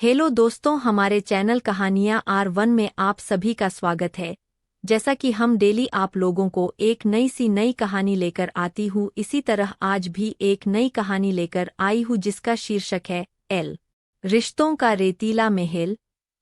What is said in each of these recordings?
Hello दोस्तों, हमारे channel कहानियाँ R1 में आप सभी का स्वागत है। जैसा कि हम डेली आप लोगों को एक नई कहानी लेकर आती हूँ, इसी तरह आज भी एक नई कहानी लेकर आई हूँ जिसका शीर्षक है एल। रिश्तों का रेतीला महल,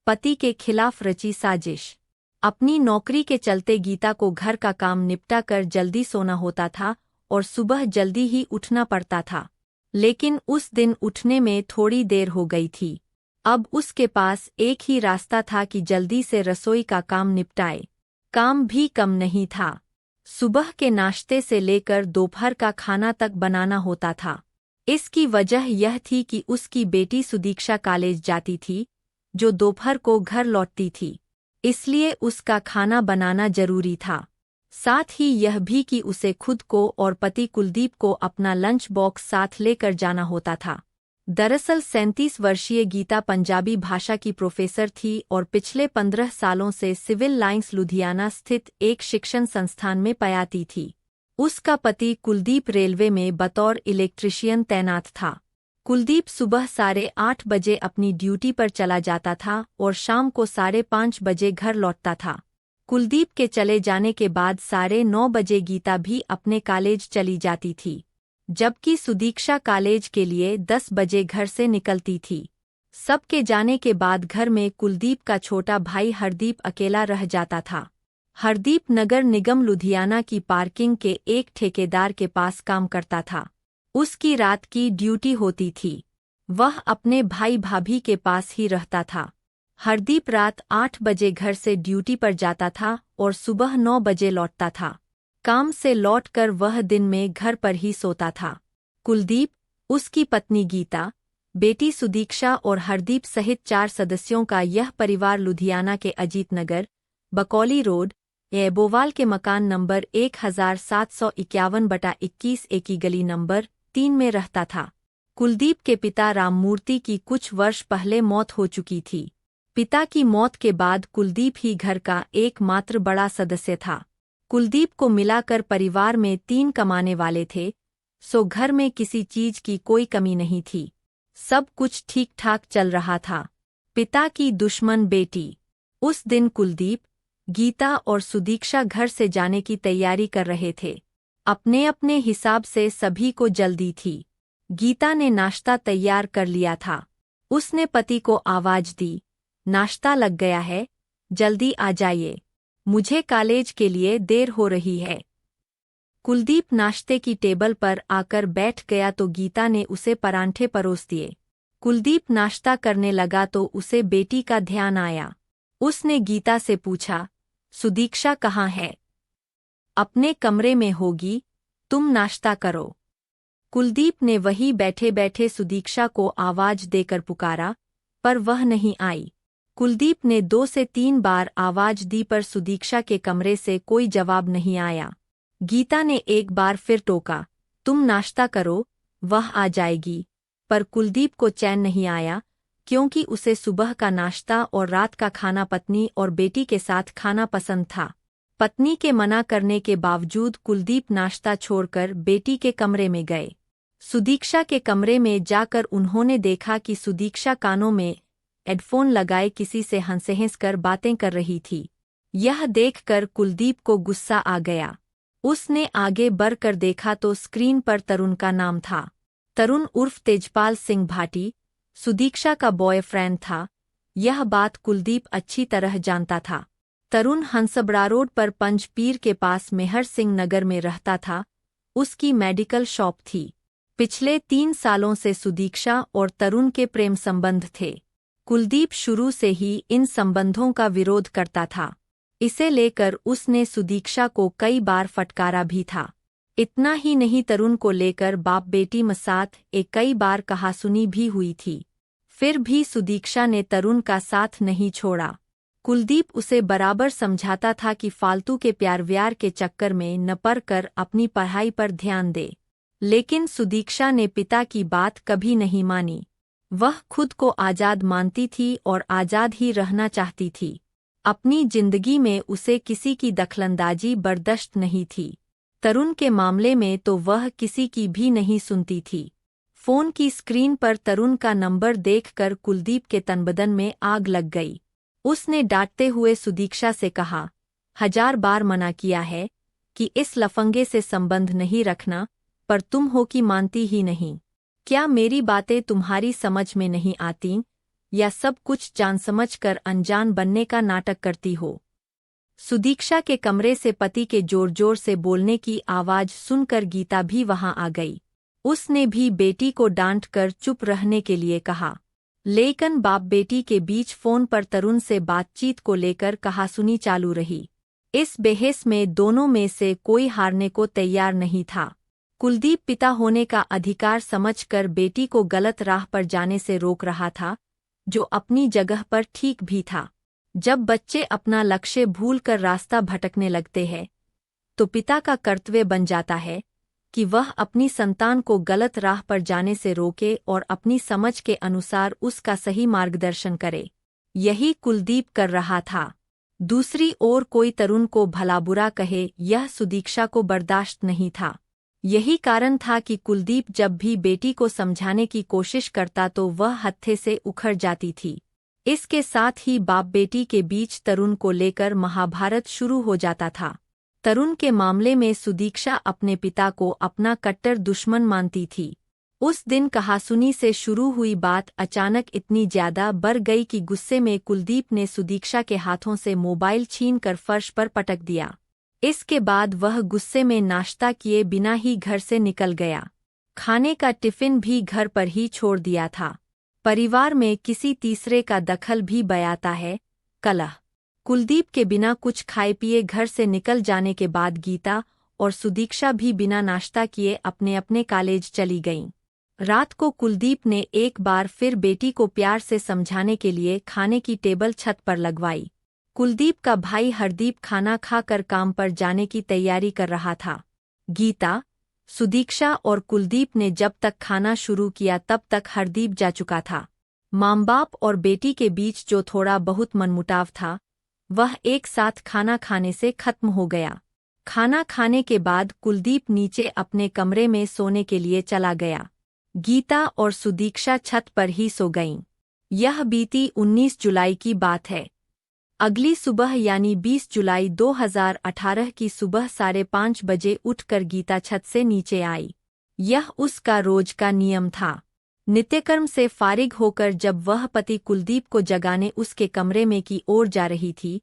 पति के खिलाफ रची साजिश। अपनी नौकरी के चलते गीता को घर का काम निपटा कर जल्दी सोना होता था और सुबह जल्दी ही उठना पड़ता था। लेकिन उस दिन उठने में थोड़ी देर हो गई थी। अब उसके पास एक ही रास्ता था कि जल्दी से रसोई का काम निपटाए। काम भी कम नहीं था। सुबह के नाश्ते से लेकर दोपहर का खाना तक बनाना होता था। इसकी वजह यह थी कि उसकी बेटी सुदीक्षा कॉलेज जाती थी, जो दोपहर को घर लौटती थी। इसलिए उसका खाना बनाना जरूरी था। साथ ही यह भी कि उसे खुद को और पति कुलदीप को अपना लंच बॉक्स साथ लेकर जाना होता था। दरअसल 37 वर्षीय गीता पंजाबी भाषा की प्रोफेसर थी और पिछले 15 सालों से सिविल लाइंस लुधियाना स्थित एक शिक्षण संस्थान में पयाती थी। उसका पति कुलदीप रेलवे में बतौर इलेक्ट्रीशियन तैनात था। कुलदीप सुबह 8:30 बजे अपनी ड्यूटी पर चला जाता था और शाम को 5:30 बजे घर लौटता था। कुलदीप के चले जाने के बाद 9:30 बजे गीता भी अपने कॉलेज चली जाती थी, जबकि सुदीक्षा कॉलेज के लिए 10 बजे घर से निकलती थी। सबके जाने के बाद घर में कुलदीप का छोटा भाई हरदीप अकेला रह जाता था। हरदीप नगर निगम लुधियाना की पार्किंग के एक ठेकेदार के पास काम करता था। उसकी रात की ड्यूटी होती थी। वह अपने भाई भाभी के पास ही रहता था। हरदीप रात 8 बजे घर से ड्यूटी पर जाता था और सुबह 9 बजे लौटता था। काम से लौटकर वह दिन में घर पर ही सोता था। कुलदीप, उसकी पत्नी गीता, बेटी सुदीक्षा और हरदीप सहित 4 सदस्यों का यह परिवार लुधियाना के अजीत नगर, बकौली रोड, एबोवाल के मकान नंबर 1751/21 ए की गली नंबर 3 में रहता था। कुलदीप के पिता राममूर्ति की कुछ वर्ष पहले मौत हो चुकी थी। पिता की मौत के बाद कुलदीप ही घर का एकमात्र बड़ा सदस्य था। कुलदीप को मिलाकर परिवार में 3 कमाने वाले थे, सो घर में किसी चीज की कोई कमी नहीं थी। सब कुछ ठीक ठाक चल रहा था। पिता की दुश्मन बेटी। उस दिन कुलदीप, गीता और सुदीक्षा घर से जाने की तैयारी कर रहे थे। अपने अपने हिसाब से सभी को जल्दी थी। गीता ने नाश्ता तैयार कर लिया था। उसने पति को आवाज दी, नाश्ता लग गया है, जल्दी आ जाइए, मुझे कॉलेज के लिए देर हो रही है। कुलदीप नाश्ते की टेबल पर आकर बैठ गया तो गीता ने उसे परांठे परोस दिए। कुलदीप नाश्ता करने लगा तो उसे बेटी का ध्यान आया। उसने गीता से पूछा, सुदीक्षा कहाँ है? अपने कमरे में होगी, तुम नाश्ता करो। कुलदीप ने वहीं बैठे बैठे सुदीक्षा को आवाज देकर पुकारा, पर वह नहीं आई। कुलदीप ने 2 से 3 बार आवाज दी पर सुदीक्षा के कमरे से कोई जवाब नहीं आया। गीता ने एक बार फिर टोका, तुम नाश्ता करो, वह आ जाएगी। पर कुलदीप को चैन नहीं आया, क्योंकि उसे सुबह का नाश्ता और रात का खाना पत्नी और बेटी के साथ खाना पसंद था। पत्नी के मना करने के बावजूद कुलदीप नाश्ता छोड़कर बेटी के कमरे में गए। सुदीक्षा के कमरे में जाकर उन्होंने देखा कि सुदीक्षा कानों में हेडफोन लगाए किसी से हंस-हंस बातें कर रही थी। यह देखकर कुलदीप को गुस्सा आ गया। उसने आगे बढ़कर देखा तो स्क्रीन पर तरुण का नाम था। तरुण उर्फ तेजपाल सिंह भाटी, सुदीक्षा का बॉयफ्रेंड था। यह बात कुलदीप अच्छी तरह जानता था। तरुण हंसबड़ा रोड पर पंजपीर के पास मेहर सिंह नगर में रहता था। उसकी मेडिकल शॉप थी। पिछले 3 सालों से सुदीक्षा और तरुण के प्रेम संबंध थे। कुलदीप शुरू से ही इन संबंधों का विरोध करता था। इसे लेकर उसने सुदीक्षा को कई बार फटकारा भी था। इतना ही नहीं, तरुण को लेकर बाप बेटी में साथ कई बार कहासुनी भी हुई थी। फिर भी सुदीक्षा ने तरुण का साथ नहीं छोड़ा। कुलदीप उसे बराबर समझाता था कि फालतू के प्यार व्यार के चक्कर में न पड़कर अपनी पढ़ाई पर ध्यान दे। लेकिन सुदीक्षा ने पिता की बात कभी नहीं मानी। वह खुद को आजाद मानती थी और आजाद ही रहना चाहती थी। अपनी जिंदगी में उसे किसी की दखलंदाजी बर्दाश्त नहीं थी। तरुण के मामले में तो वह किसी की भी नहीं सुनती थी। फोन की स्क्रीन पर तरुण का नंबर देखकर कुलदीप के तनबदन में आग लग गई। उसने डांटते हुए सुदीक्षा से कहा, 1000 बार मना किया है कि इस लफंगे से संबंध नहीं रखना, पर तुम हो कि मानती ही नहीं। क्या मेरी बातें तुम्हारी समझ में नहीं आती, या सब कुछ जानसमझकर अनजान बनने का नाटक करती हो? सुदीक्षा के कमरे से पति के जोर जोर से बोलने की आवाज सुनकर गीता भी वहां आ गई। उसने भी बेटी को डांट कर चुप रहने के लिए कहा, लेकिन बाप बेटी के बीच फोन पर तरुण से बातचीत को लेकर कहासुनी चालू रही। इस बहस में दोनों में से कोई हारने को तैयार नहीं था। कुलदीप पिता होने का अधिकार समझकर बेटी को गलत राह पर जाने से रोक रहा था, जो अपनी जगह पर ठीक भी था। जब बच्चे अपना लक्ष्य भूलकर रास्ता भटकने लगते हैं, तो पिता का कर्तव्य बन जाता है कि वह अपनी संतान को गलत राह पर जाने से रोके और अपनी समझ के अनुसार उसका सही मार्गदर्शन करे। यही कुलदीप कर रहा था। दूसरी ओर कोई तरुण को भला बुरा कहे, यह सुदीक्षा को बर्दाश्त नहीं था। यही कारण था कि कुलदीप जब भी बेटी को समझाने की कोशिश करता तो वह हत्थे से उखड़ जाती थी। इसके साथ ही बाप बेटी के बीच तरुण को लेकर महाभारत शुरू हो जाता था। तरुण के मामले में सुदीक्षा अपने पिता को अपना कट्टर दुश्मन मानती थी। उस दिन कहासुनी से शुरू हुई बात अचानक इतनी ज्यादा बढ़ गई कि गुस्से में कुलदीप ने सुदीक्षा के हाथों से मोबाइल छीनकर फर्श पर पटक दिया। इसके बाद वह गुस्से में नाश्ता किए बिना ही घर से निकल गया। खाने का टिफिन भी घर पर ही छोड़ दिया था। परिवार में किसी तीसरे का दखल भी बयाता है कलह। कुलदीप के बिना कुछ खाए पिए घर से निकल जाने के बाद गीता और सुदीक्षा भी बिना नाश्ता किए अपने अपने कॉलेज चली गईं। रात को कुलदीप ने एक बार फिर बेटी को प्यार से समझाने के लिए खाने की टेबल छत पर लगवाई। कुलदीप का भाई हरदीप खाना खाकर काम पर जाने की तैयारी कर रहा था। गीता, सुदीक्षा और कुलदीप ने जब तक खाना शुरू किया तब तक हरदीप जा चुका था। माँ बाप और बेटी के बीच जो थोड़ा बहुत मनमुटाव था, वह एक साथ खाना खाने से खत्म हो गया। खाना खाने के बाद कुलदीप नीचे अपने कमरे में सोने के लिए चला गया। गीता और सुदीक्षा छत पर ही सो गईं। यह बीती 19 जुलाई की बात है। अगली सुबह यानी 20 जुलाई 2018 की सुबह 5:30 बजे उठकर गीता छत से नीचे आई। यह उसका रोज का नियम था। नित्यकर्म से फारिग होकर जब वह पति कुलदीप को जगाने उसके कमरे में की ओर जा रही थी,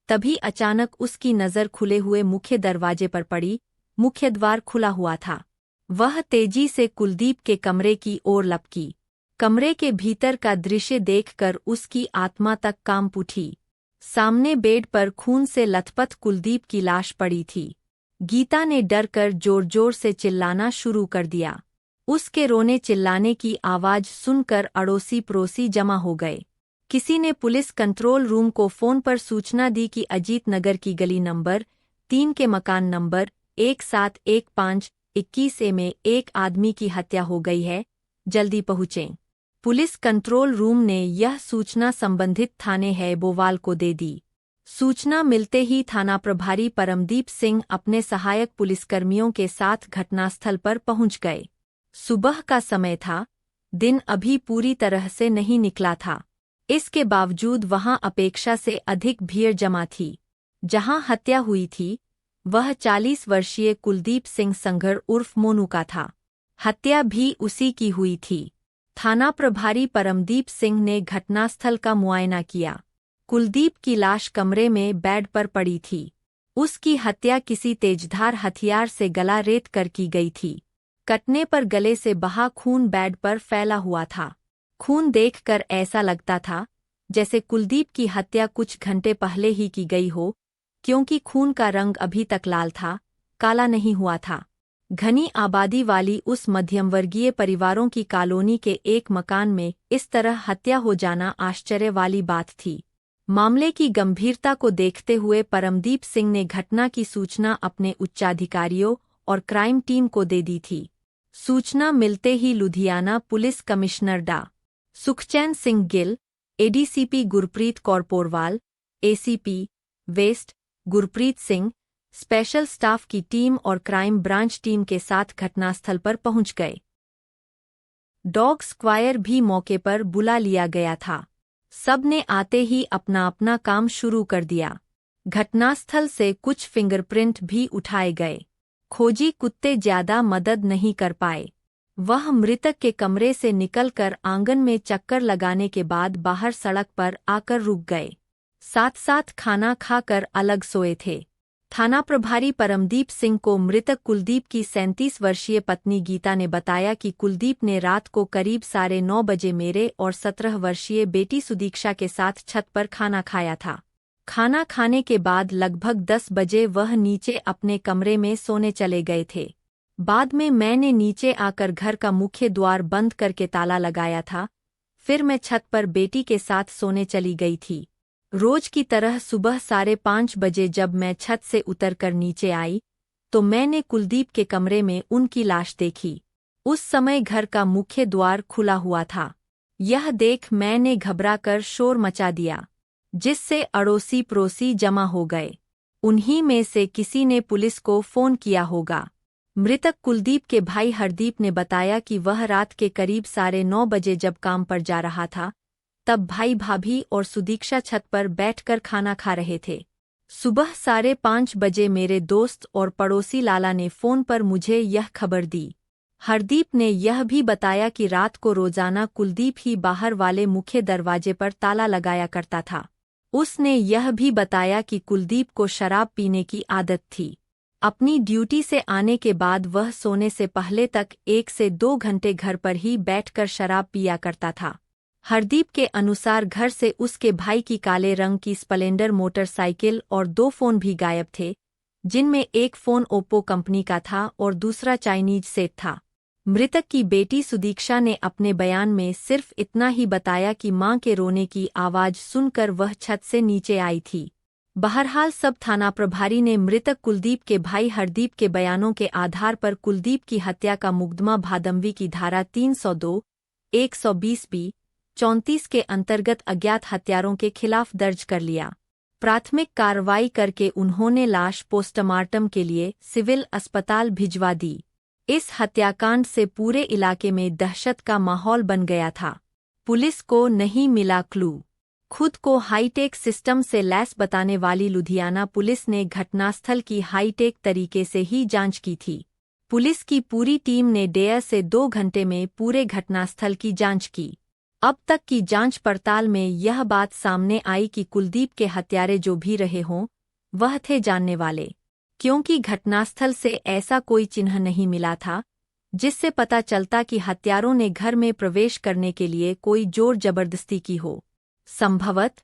तभी अचानक उसकी नज़र खुले हुए मुख्य दरवाजे पर पड़ी। मुख्य द्वार खुला हुआ था। वह तेजी से कुलदीप के कमरे की ओर लपकी। कमरे के भीतर का दृश्य देखकर उसकी आत्मा तक कांप उठी। सामने बेड पर खून से लथपथ कुलदीप की लाश पड़ी थी। गीता ने डर कर जोर जोर से चिल्लाना शुरू कर दिया। उसके रोने चिल्लाने की आवाज सुनकर अड़ोसी पड़ोसी जमा हो गए। किसी ने पुलिस कंट्रोल रूम को फोन पर सूचना दी कि अजीत नगर की गली नंबर 3 के मकान नंबर 1715-21 में एक आदमी की हत्या हो गई है, जल्दी पहुंचें। पुलिस कंट्रोल रूम ने यह सूचना संबंधित थाने हैबोवाल को दे दी। सूचना मिलते ही थाना प्रभारी परमदीप सिंह अपने सहायक पुलिसकर्मियों के साथ घटनास्थल पर पहुंच गए। सुबह का समय था। दिन अभी पूरी तरह से नहीं निकला था। इसके बावजूद वहां अपेक्षा से अधिक भीड़ जमा थी। जहां हत्या हुई थी, वह 40 वर्षीय कुलदीप सिंह संघर उर्फ मोनू का था। हत्या भी उसी की हुई थी। थाना प्रभारी परमदीप सिंह ने घटनास्थल का मुआयना किया। कुलदीप की लाश कमरे में बेड पर पड़ी थी। उसकी हत्या किसी तेजधार हथियार से गला रेत कर की गई थी। कटने पर गले से बहा खून बेड पर फैला हुआ था। खून देखकर ऐसा लगता था जैसे कुलदीप की हत्या कुछ घंटे पहले ही की गई हो, क्योंकि खून का रंग अभी तक लाल था, काला नहीं हुआ था। घनी आबादी वाली उस मध्यमवर्गीय परिवारों की कॉलोनी के एक मकान में इस तरह हत्या हो जाना आश्चर्य वाली बात थी। मामले की गंभीरता को देखते हुए परमदीप सिंह ने घटना की सूचना अपने उच्चाधिकारियों और क्राइम टीम को दे दी थी। सूचना मिलते ही लुधियाना पुलिस कमिश्नर डा. Sukhchain Singh Gill, ADCP Gurpreet Kaur Porwal, ACP west Gurpreet Singh, special staff की टीम और क्राइम ब्रांच टीम के साथ घटनास्थल पर पहुंच गए। डॉग स्क्वायर भी मौके पर बुला लिया गया था। सब ने आते ही अपना अपना काम शुरू कर दिया। घटनास्थल से कुछ फिंगरप्रिंट भी उठाए गए। खोजी कुत्ते ज्यादा मदद नहीं कर पाए। वह मृतक के कमरे से निकलकर आंगन में चक्कर लगाने के बाद बाहर सड़क पर आकर रुक गए। साथ साथ खाना खाकर अलग सोए थे। थाना प्रभारी परमदीप सिंह को मृतक कुलदीप की 37 वर्षीय पत्नी गीता ने बताया कि कुलदीप ने रात को करीब 9:30 बजे मेरे और 17 वर्षीय बेटी सुदीक्षा के साथ छत पर खाना खाया था। खाना खाने के बाद लगभग 10 बजे वह नीचे अपने कमरे में सोने चले गए थे। बाद में मैंने नीचे आकर घर का मुख्य द्वार बंद करके ताला लगाया था। फिर मैं छत पर बेटी के साथ सोने चली गई थी। रोज की तरह सुबह 5:30 बजे जब मैं छत से उतरकर नीचे आई तो मैंने कुलदीप के कमरे में उनकी लाश देखी। उस समय घर का मुख्य द्वार खुला हुआ था। यह देख मैंने घबराकर शोर मचा दिया, जिससे अड़ोसी पड़ोसी जमा हो गए। उन्हीं में से किसी ने पुलिस को फोन किया होगा। मृतक कुलदीप के भाई हरदीप ने बताया कि वह रात के करीब 9:30 बजे जब काम पर जा रहा था, तब भाई भाभी और सुदीक्षा छत पर बैठकर खाना खा रहे थे। सुबह 5:30 बजे मेरे दोस्त और पड़ोसी लाला ने फोन पर मुझे यह खबर दी। हरदीप ने यह भी बताया कि रात को रोजाना कुलदीप ही बाहर वाले मुख्य दरवाजे पर ताला लगाया करता था। उसने यह भी बताया कि कुलदीप को शराब पीने की आदत थी। अपनी ड्यूटी से आने के बाद वह सोने से पहले तक 1 से 2 घंटे घर पर ही बैठकर शराब पिया करता था। हरदीप के अनुसार घर से उसके भाई की काले रंग की स्प्लेंडर मोटरसाइकिल और 2 फोन भी गायब थे, जिनमें एक फोन ओप्पो कंपनी का था और दूसरा चाइनीज सेट था। मृतक की बेटी सुदीक्षा ने अपने बयान में सिर्फ इतना ही बताया कि मां के रोने की आवाज सुनकर वह छत से नीचे आई थी। बहरहाल सब थाना प्रभारी ने मृतक कुलदीप के भाई हरदीप के बयानों के आधार पर कुलदीप की हत्या का मुकदमा भादमवी की धारा 302, 120 बी, 34 के अंतर्गत अज्ञात हत्यारों के खिलाफ दर्ज कर लिया। प्राथमिक कार्रवाई करके उन्होंने लाश पोस्टमार्टम के लिए सिविल अस्पताल भिजवा दी। इस हत्याकांड से पूरे इलाके में दहशत का माहौल बन गया था। पुलिस को नहीं मिला क्लू। खुद को हाईटेक सिस्टम से लैस बताने वाली लुधियाना पुलिस ने घटनास्थल की हाईटेक तरीके से ही जांच की थी। पुलिस की पूरी टीम ने 1.5 से 2 घंटे में पूरे घटनास्थल की जांच की। अब तक की जांच पड़ताल में यह बात सामने आई कि कुलदीप के हत्यारे जो भी रहे हों, वह थे जानने वाले, क्योंकि घटनास्थल से ऐसा कोई चिन्ह नहीं मिला था जिससे पता चलता कि हत्यारों ने घर में प्रवेश करने के लिए कोई जोर जबरदस्ती की हो। संभवत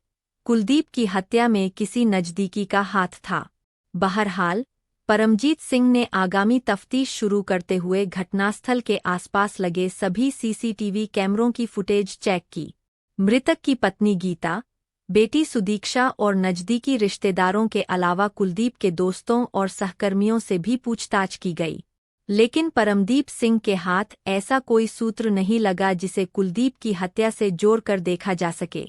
कुलदीप की हत्या में किसी नज़दीकी का हाथ था। बहरहाल परमजीत सिंह ने आगामी तफ्तीश शुरू करते हुए घटनास्थल के आसपास लगे सभी सीसीटीवी कैमरों की फुटेज चेक की। मृतक की पत्नी गीता, बेटी सुदीक्षा और नज़दीकी रिश्तेदारों के अलावा कुलदीप के दोस्तों और सहकर्मियों से भी पूछताछ की गई, लेकिन परमदीप सिंह के हाथ ऐसा कोई सूत्र नहीं लगा जिसे कुलदीप की हत्या से जोड़कर देखा जा सके।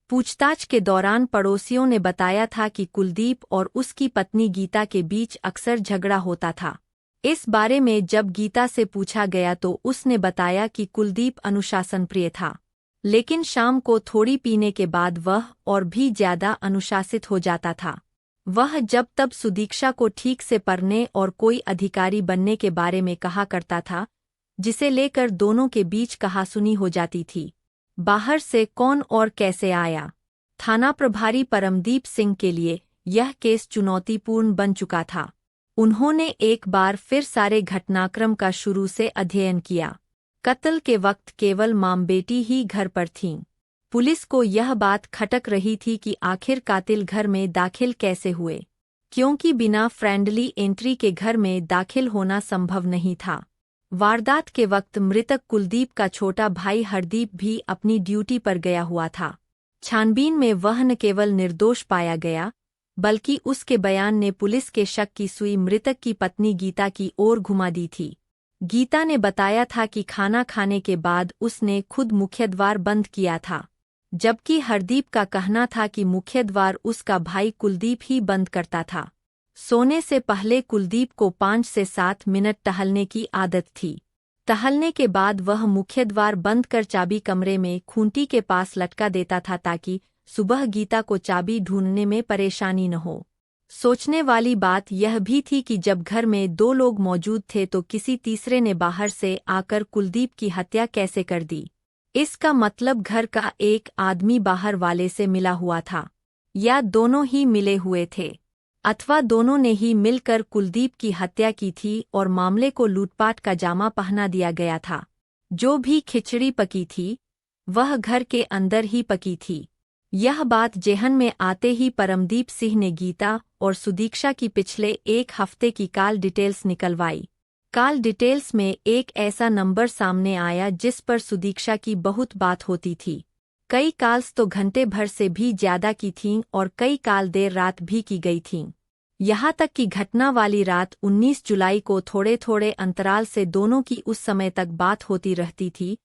पूछताछ के दौरान पड़ोसियों ने बताया था कि कुलदीप और उसकी पत्नी गीता के बीच अक्सर झगड़ा होता था। इस बारे में जब गीता से पूछा गया तो उसने बताया कि कुलदीप अनुशासन प्रिय था, लेकिन शाम को थोड़ी पीने के बाद वह और भी ज्यादा अनुशासित हो जाता था। वह जब तब सुदीक्षा को ठीक से पढ़ने और कोई अधिकारी बनने के बारे में कहा करता था, जिसे लेकर दोनों के बीच कहासुनी हो जाती थी। बाहर से कौन और कैसे आया? थाना प्रभारी परमदीप सिंह के लिए यह केस चुनौतीपूर्ण बन चुका था। उन्होंने एक बार फिर सारे घटनाक्रम का शुरू से अध्ययन किया। कत्ल के वक्त केवल मां बेटी ही घर पर थीं। पुलिस को यह बात खटक रही थी कि आखिर कातिल घर में दाखिल कैसे हुए, क्योंकि बिना फ्रेंडली एंट्री के घर में दाखिल होना संभव नहीं था। वारदात के वक्त मृतक कुलदीप का छोटा भाई हरदीप भी अपनी ड्यूटी पर गया हुआ था। छानबीन में वह न केवल निर्दोष पाया गया, बल्कि उसके बयान ने पुलिस के शक की सुई मृतक की पत्नी गीता की ओर घुमा दी थी। गीता ने बताया था कि खाना खाने के बाद उसने खुद मुख्य द्वार बंद किया था, जबकि हरदीप का कहना था कि मुख्य द्वार उसका भाई कुलदीप ही बंद करता था। सोने से पहले कुलदीप को 5 से 7 मिनट टहलने की आदत थी। टहलने के बाद वह मुख्य द्वार बंद कर चाबी कमरे में खूंटी के पास लटका देता था ताकि सुबह गीता को चाबी ढूंढने में परेशानी न हो। सोचने वाली बात यह भी थी कि जब घर में 2 लोग मौजूद थे तो किसी तीसरे ने बाहर से आकर कुलदीप की हत्या कैसे कर दी। इसका मतलब घर का एक आदमी बाहर वाले से मिला हुआ था, या दोनों ही मिले हुए थे, अथवा दोनों ने ही मिलकर कुलदीप की हत्या की थी और मामले को लूटपाट का जामा पहना दिया गया था। जो भी खिचड़ी पकी थी वह घर के अंदर ही पकी थी। यह बात जेहन में आते ही परमदीप सिंह ने गीता और सुदीक्षा की पिछले 1 हफ्ते की कॉल डिटेल्स निकलवाई। कॉल डिटेल्स में एक ऐसा नंबर सामने आया जिस पर सुदीक्षा की बहुत बात होती थी। कई कॉल्स तो घंटे भर से भी ज्यादा की थीं और कई कॉल देर रात भी की गई थीं। यहाँ तक कि घटना वाली रात 19 जुलाई को थोड़े थोड़े अंतराल से दोनों की उस समय तक बात होती रहती थी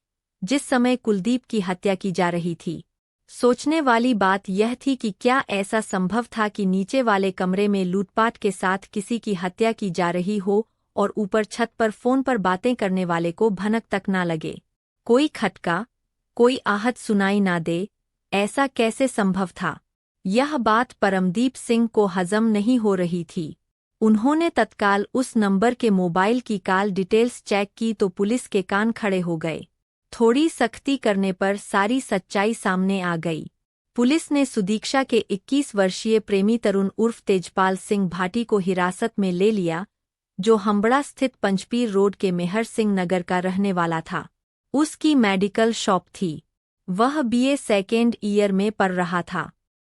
जिस समय कुलदीप की हत्या की जा रही थी। सोचने वाली बात यह थी कि क्या ऐसा संभव था कि नीचे वाले कमरे में लूटपाट के साथ किसी की हत्या की जा रही हो और ऊपर छत पर फोन पर बातें करने वाले को भनक तक ना लगे, कोई खटका, कोई आहट सुनाई ना दे। ऐसा कैसे संभव था? यह बात परमदीप सिंह को हजम नहीं हो रही थी। उन्होंने तत्काल उस नंबर के मोबाइल की कॉल डिटेल्स चेक की तो पुलिस के कान खड़े हो गए। थोड़ी सख्ती करने पर सारी सच्चाई सामने आ गई। पुलिस ने सुदीक्षा के 21 वर्षीय प्रेमी तरुण उर्फ तेजपाल सिंह भाटी को हिरासत में ले लिया, जो हम्बड़ा स्थित पंचपीर रोड के मेहर सिंह नगर का रहने वाला था। उसकी मेडिकल शॉप थी। वह BA सेकेंड ईयर में पढ़ रहा था।